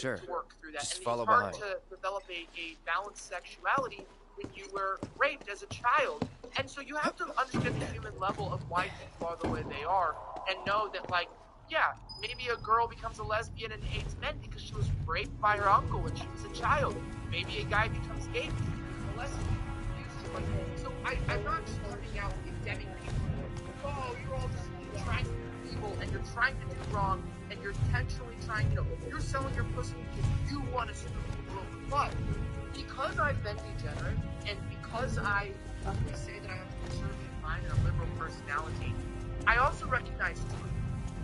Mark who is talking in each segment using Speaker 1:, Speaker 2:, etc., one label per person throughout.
Speaker 1: Sure.
Speaker 2: to work through that.
Speaker 1: Just
Speaker 2: and
Speaker 1: follow
Speaker 2: it's hard
Speaker 1: behind.
Speaker 2: to develop a balanced sexuality when you were raped as a child. And so you have to understand the human level of why people are the way they are and know that, like, yeah, maybe a girl becomes a lesbian and hates men because she was raped by her uncle when she was a child. Maybe a guy becomes gay because he was molested. So I'm not starting out condemning people. Oh, you're all just trying to do evil and you're trying to do wrong and you're intentionally trying, you're selling your pussy because you want to screw people over. But because I've been degenerate and because I openly say that I have a conservative mind and a liberal personality, I also recognize truth.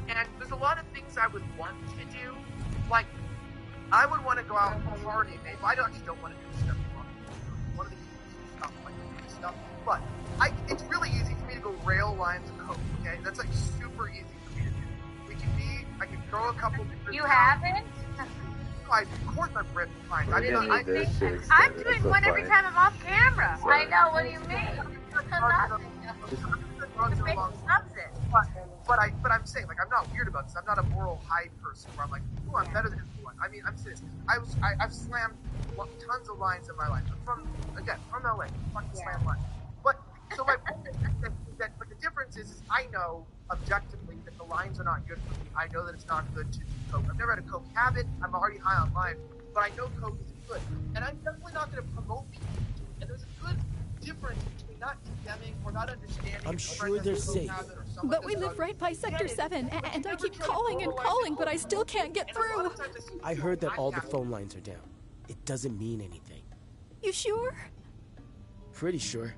Speaker 2: And there's a lot of things I would want to do. Like, I would want to go out and party. Maybe I actually don't want to do stuff. One of these stuff, like stuff. But it's really easy for me to go rail lines of coke. Okay, that's like super easy for me to do. I can throw a couple.
Speaker 3: You haven't?
Speaker 2: Of course I've ripped lines. I'm
Speaker 3: doing one every time I'm off camera. I know. What do you mean? Nothing. Loves it.
Speaker 2: But I'm saying, like, I'm not weird about this. I'm not a moral high person where I'm like, oh, I'm better than everyone. I mean, I'm serious. I've slammed tons of lines in my life. I'm from LA. Fucking slam lines. But so my point is that but the difference is I know objectively that the lines are not good for me. I know that it's not good to do coke. I've never had a coke habit. I'm already high on life, but I know coke is good, and I'm definitely not going to promote people. And there's a good difference between not condemning or not understanding.
Speaker 4: I'm sure they're safe.
Speaker 5: But we live right by Sector 7, and I keep calling and calling, but I still can't get through.
Speaker 4: I heard that all the phone lines are down. It doesn't mean anything.
Speaker 5: You sure?
Speaker 4: Pretty sure.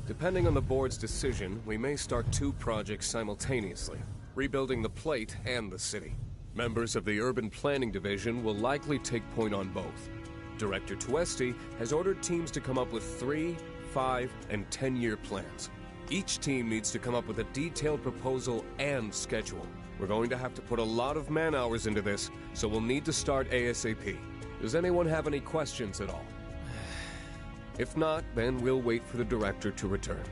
Speaker 6: Depending on the board's decision, we may start 2 projects simultaneously, rebuilding the plate and the city. Members of the Urban Planning Division will likely take point on both. Director Tuesti has ordered teams to come up with 3, 5, and 10-year plans. Each team needs to come up with a detailed proposal and schedule. We're going to have to put a lot of man-hours into this, so we'll need to start ASAP. Does anyone have any questions at all? If not, then we'll wait for the director to return.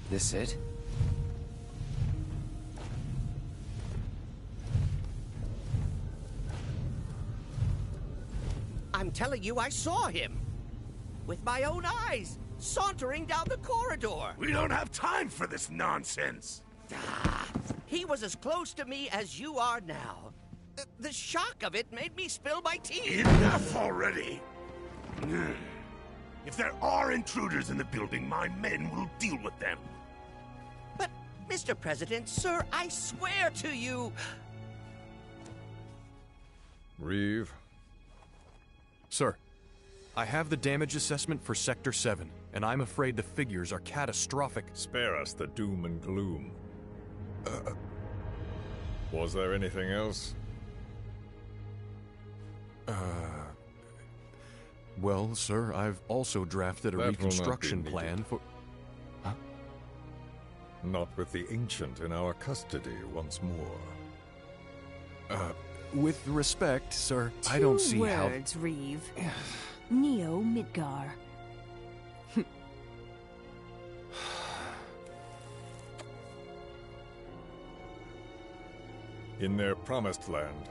Speaker 1: This it?
Speaker 7: I'm telling you, I saw him. With my own eyes, sauntering down the corridor.
Speaker 8: We don't have time for this nonsense.
Speaker 7: Ah, he He was as close to me as you are now. The shock of it made me spill my tea.
Speaker 1: Enough already! If there are intruders in the building, my men will deal with them.
Speaker 7: But, Mr. President, sir, I swear to you...
Speaker 8: Reeve.
Speaker 9: Sir, I have the damage assessment for Sector 7, and I'm afraid the figures are catastrophic.
Speaker 8: Spare us the doom and gloom. Was there anything else?
Speaker 9: Well, sir, I've also drafted a reconstruction plan for... Huh?
Speaker 8: Not with the Ancient in our custody once more.
Speaker 9: With respect, sir, I don't see how...
Speaker 10: 2 words, Reeve. Neo Midgar.
Speaker 8: In their promised land,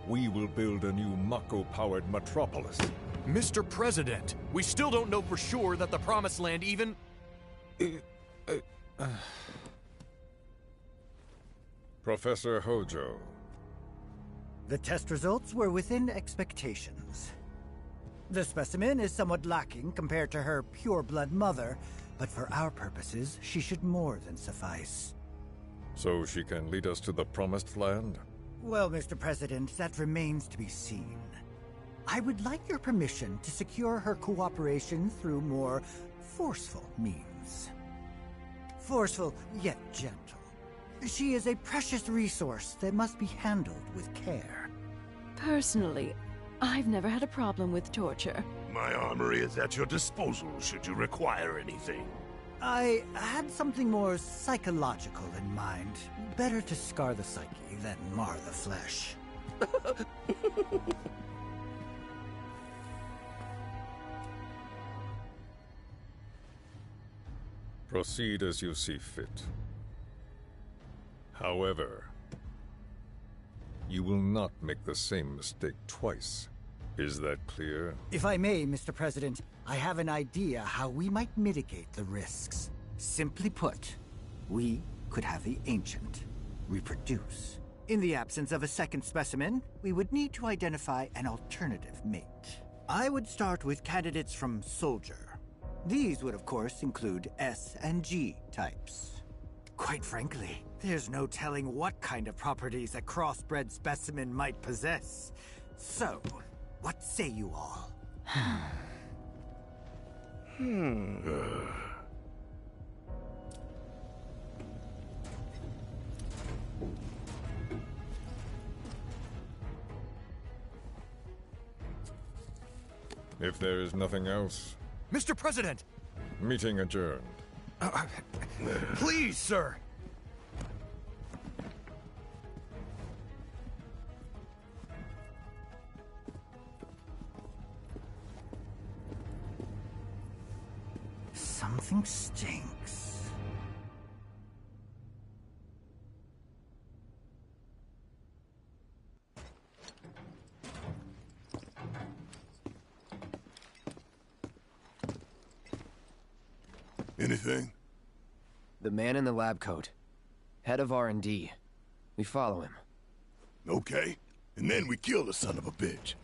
Speaker 8: we will build a new Mako-powered metropolis.
Speaker 9: Mr. President, we still don't know for sure that the Promised Land even...
Speaker 8: Professor Hojo.
Speaker 11: The test results were within expectations. The specimen is somewhat lacking compared to her pure-blood mother, but for our purposes, she should more than suffice.
Speaker 8: So she can lead us to the Promised Land?
Speaker 11: Well, Mr. President, that remains to be seen. I would like your permission to secure her cooperation through more forceful means. Forceful, yet gentle. She is a precious resource that must be handled with care.
Speaker 10: Personally, I've never had a problem with torture.
Speaker 1: My armory is at your disposal should you require anything.
Speaker 11: I had something more psychological in mind. Better to scar the psyche than mar the flesh.
Speaker 8: Proceed as you see fit. However, you will not make the same mistake twice. Is that clear?
Speaker 11: If I may, Mr. President, I have an idea how we might mitigate the risks. Simply put, we could have the Ancient reproduce. In the absence of a second specimen, we would need to identify an alternative mate. I would start with candidates from Soldier. These would, of course, include S and G types. Quite frankly, there's no telling what kind of properties a crossbred specimen might possess. So, what say you all?
Speaker 8: If there is nothing else,
Speaker 9: Mr. President!
Speaker 8: meeting adjourned.
Speaker 9: Please, sir!
Speaker 11: Something stinks.
Speaker 1: Anything?
Speaker 4: The man in the lab coat. Head of R&D. We follow him.
Speaker 1: Okay. And then we kill the son of a bitch.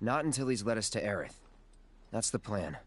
Speaker 4: Not until he's led us to Aerith. That's the plan.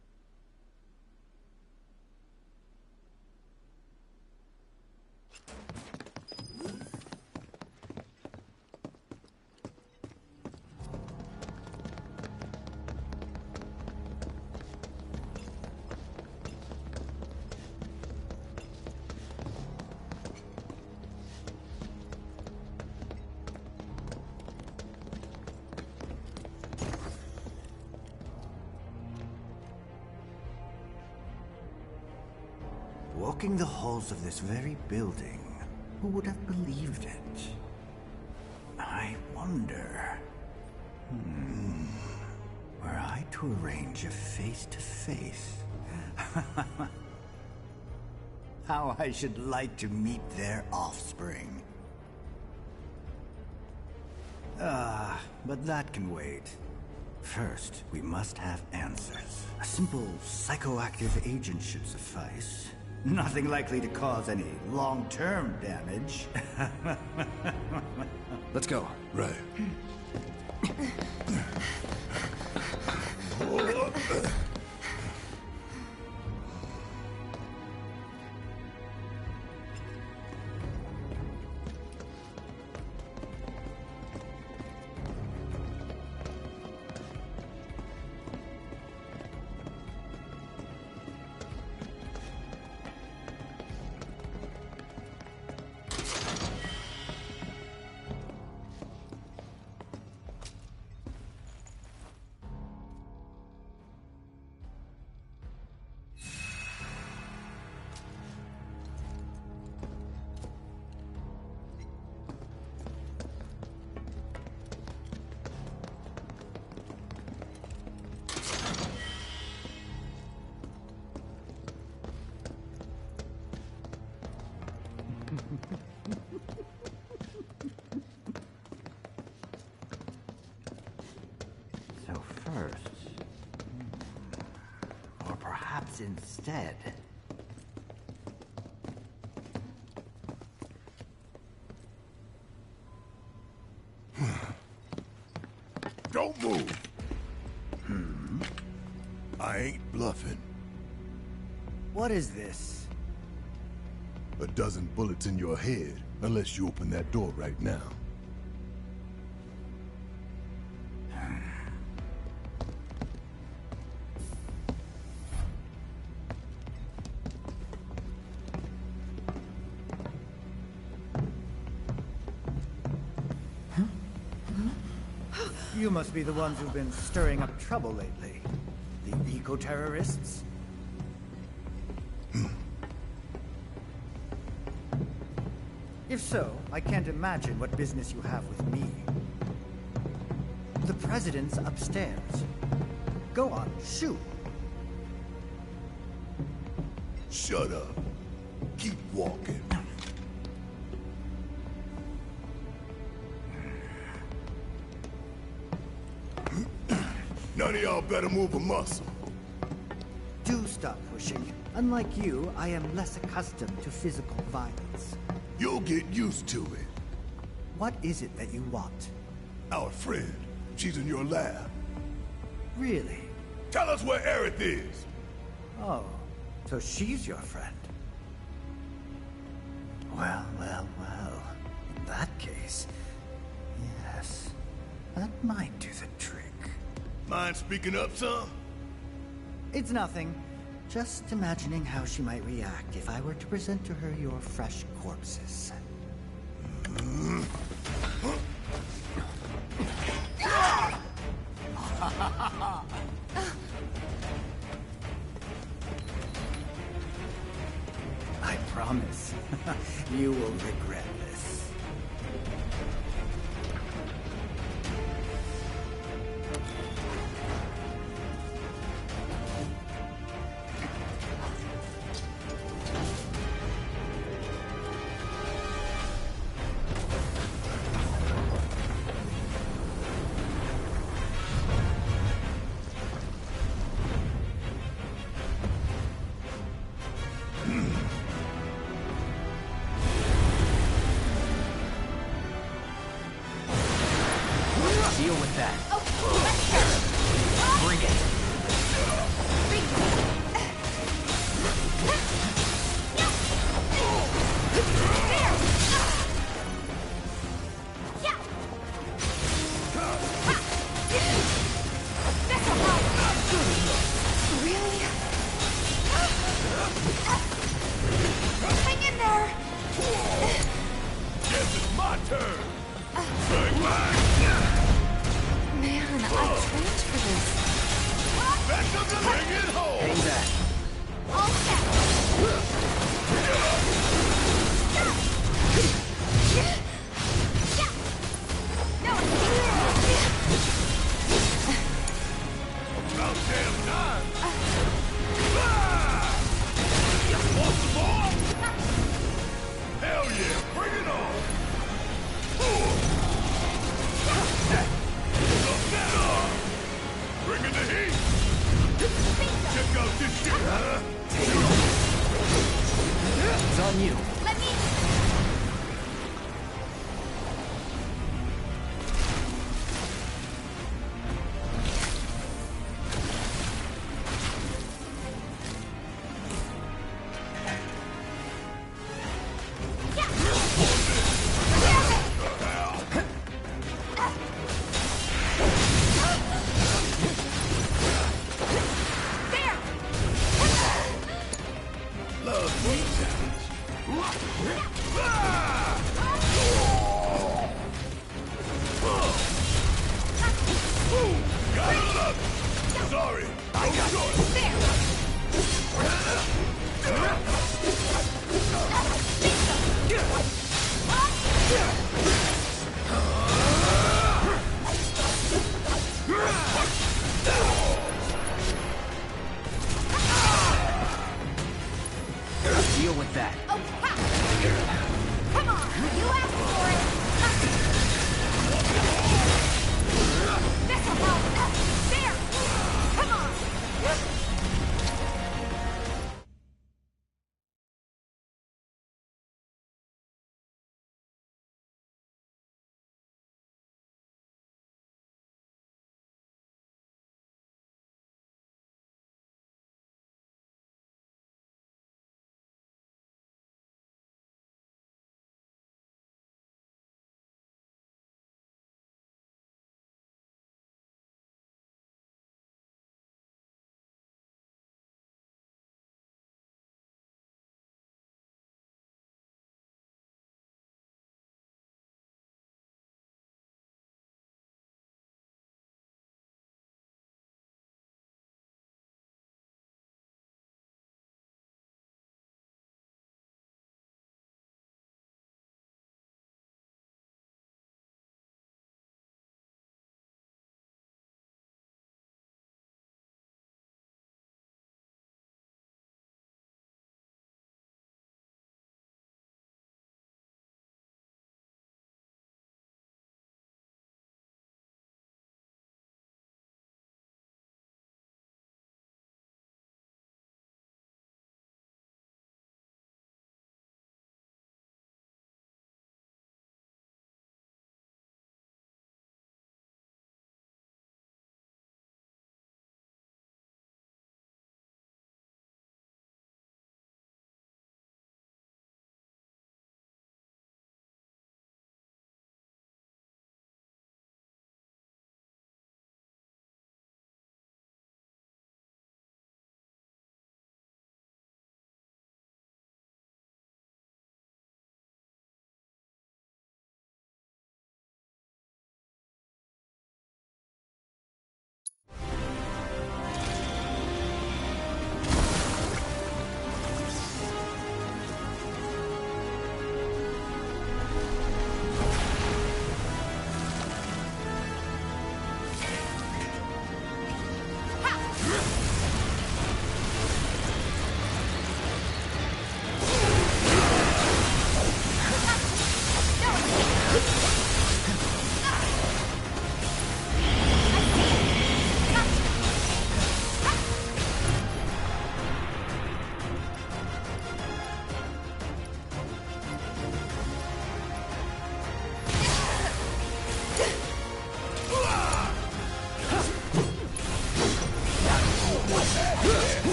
Speaker 11: Walking the halls of this very building, who would have believed it? I wonder... Were I to arrange a face-to-face... How I should like to meet their offspring. But that can wait. First, we must have answers. A simple psychoactive agent should suffice. Nothing likely to cause any long-term damage.
Speaker 4: Let's go.
Speaker 1: Right.
Speaker 11: So first, or perhaps instead,
Speaker 1: Don't move. I ain't bluffing.
Speaker 11: what is this?
Speaker 1: A dozen bullets in your head, unless you open that door right now.
Speaker 11: You must be the ones who've been stirring up trouble lately. The eco-terrorists? If so, I can't imagine what business you have with me. The president's upstairs. Go on, shoot.
Speaker 1: Shut up. Keep walking. None of y'all better move a muscle.
Speaker 11: Do stop pushing. Unlike you, I am less accustomed to physical violence.
Speaker 1: You'll get used to it.
Speaker 11: What is it that you want?
Speaker 1: Our friend. She's in your lab.
Speaker 11: Really?
Speaker 1: Tell us where Aerith is.
Speaker 11: Oh, so she's your friend. Well, well, well. In that case, yes, that might do the trick.
Speaker 1: Mind speaking up, son?
Speaker 11: It's nothing. Just imagining how she might react if I were to present to her your fresh corpses. I promise, you will regret this.
Speaker 4: Deal with that. Bring
Speaker 3: Hang in there!
Speaker 1: Guess it's my turn. Bring back.
Speaker 3: Man, I trained for this.
Speaker 1: Back up and bring it home.
Speaker 4: Hang back.
Speaker 3: All set. No,
Speaker 1: About damn time. You want some more? Hell yeah, bring it on. Bring in the heat. Check out this shit, huh?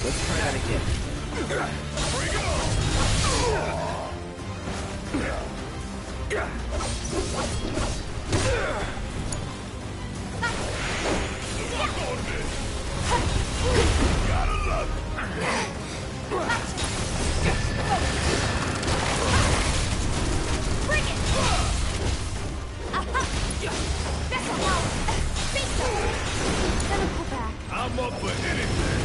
Speaker 4: Let's try that again.
Speaker 1: Bring it on! Look on this! Gotta love it!
Speaker 3: Bring it! That's a lot! Let me pull back.
Speaker 1: I'm up for anything!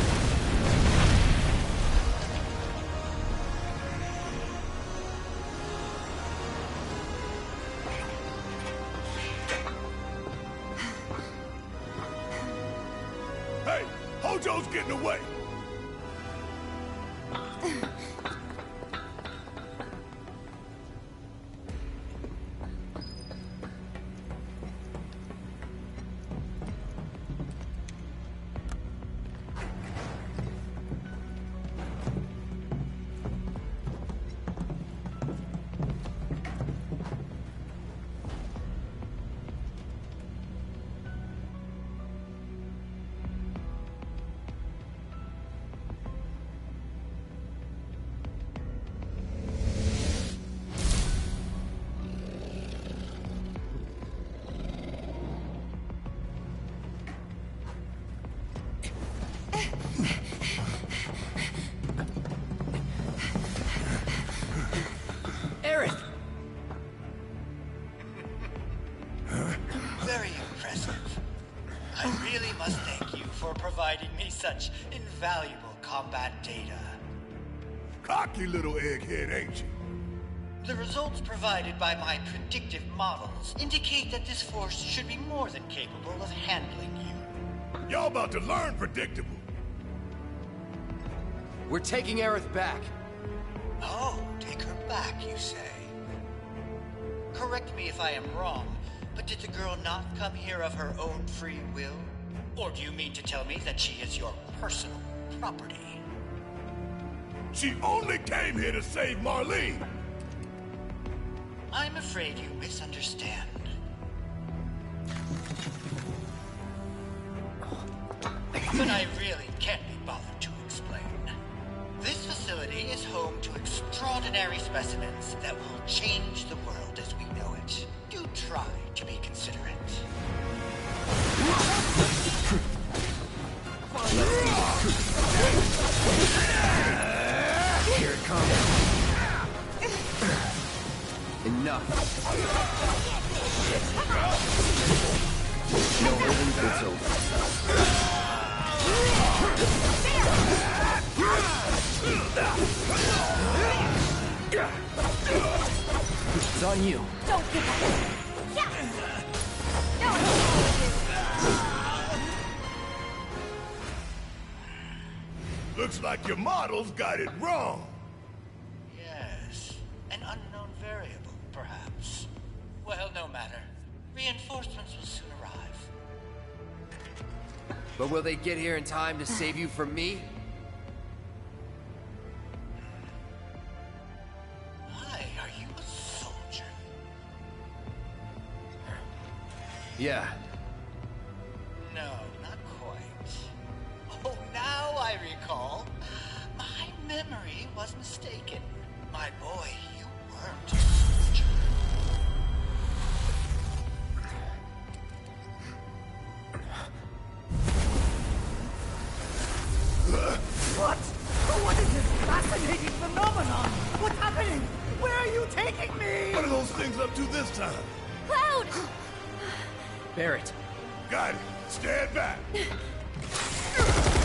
Speaker 1: Hey! Hojo's getting away!
Speaker 12: Very impressive. I really must thank you for providing me such invaluable combat data.
Speaker 1: Cocky little egghead, ain't you?
Speaker 12: The results provided by my predictive models indicate that this force should be more than capable of handling you.
Speaker 1: Y'all about to learn predictable.
Speaker 4: We're taking Aerith back.
Speaker 12: Oh, take her back, you say? Correct me if I am wrong, but did the girl not come here of her own free will? Or do you mean to tell me that she is your personal property?
Speaker 1: She only came here to save Marlene.
Speaker 12: I'm afraid you misunderstand. But I really can't be bothered to explain. This facility is home to extraordinary specimens that will change the world as we know it. Do try to be considerate.
Speaker 4: Here it comes. Enough. No holding this over. It's on you.
Speaker 3: Don't give up.
Speaker 1: Looks like your models got it wrong.
Speaker 12: Yes, an unknown variable, perhaps. Well, no matter. Reinforcements will soon arrive.
Speaker 4: But will they get here in time to save you from me?
Speaker 12: Why, are you a soldier?
Speaker 4: Yeah.
Speaker 12: No, not quite. Oh, now I recall. My memory was mistaken. My boy, you weren't a soldier.
Speaker 11: What? What is this fascinating phenomenon? What's happening? Where are you taking me?
Speaker 1: What are those things up to this time?
Speaker 3: Cloud!
Speaker 4: Barrett.
Speaker 1: Got it. Stand back.